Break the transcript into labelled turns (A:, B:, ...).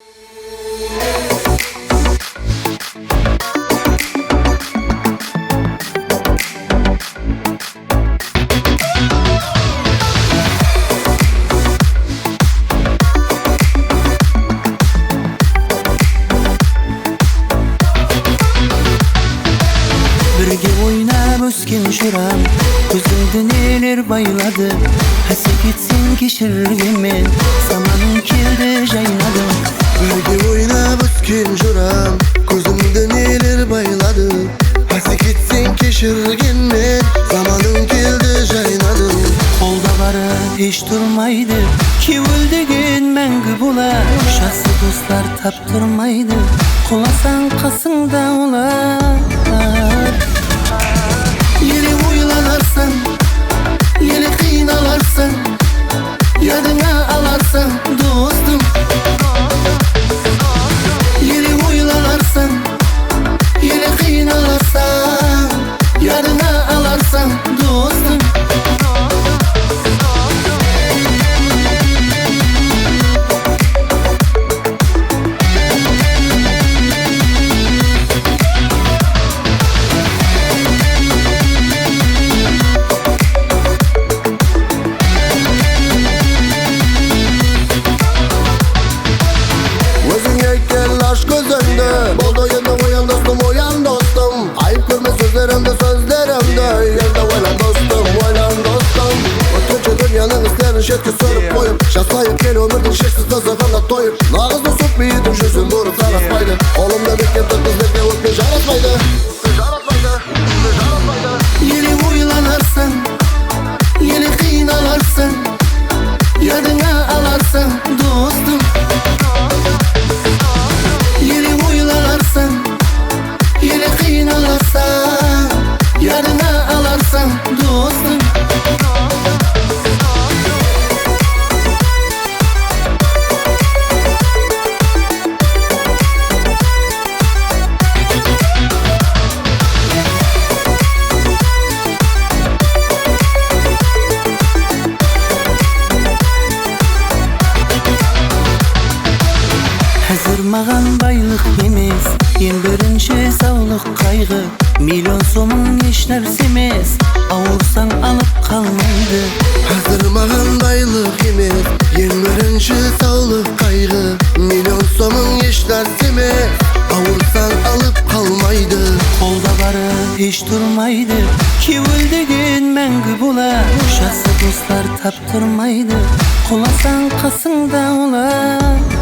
A: Birge oynap ösken şuram, gözünden neler bayladı. Hasek etsin keşirgemen, zamanın keldi jaynadım.
B: Birge oynap ösken şuram, gözümde neler bayladı. Hasek etsin keşirgemen, zamanın keldi jaynadım.
A: Kolda barı hiç durmaydı, kivil degen мәңгі bolar. Şahsı dostlar taptırmaydı, kulasan kasında olar. Yere oylanarsan, yere kıynalarsan, yadına alarsan dostum. Yere oylanarsan, yere kıynalarsan, yadına alarsan dostum.
B: Bolda yanda uyan dostum, ayıp görme sözlerimde yanda uyan dostum. Ötünce dünyanın isterin şetki sorup koyup, şaslayıp gel ömürdün şeksiz kızığında toyup. Nağız dostum büyüdüm yüzün durup sarasmaydı. Oğlumda beklep kız bekle öpme jaratmaydı.
A: Yere oylanarsan, yere kıynalarsan, yadına alarsan dostum. Yere oylanarsan, yere kıynalarsan, yadına alarsan dostum. Hazır mağan baylık emes, en birinci sağlık kaygı. Milyon somun hiç nersemez, avursan alıp kalmaydı.
B: Hazır mağan baylık emes, en birinci sağlık kaygı. Milyon somun işler seme, avursan alıp kalmaydı.
A: Kolda barı hiç durmaydı, kivil degen мәңгі bolar. Şahsı dostlar taptırmaydı, kulasan kasında olar.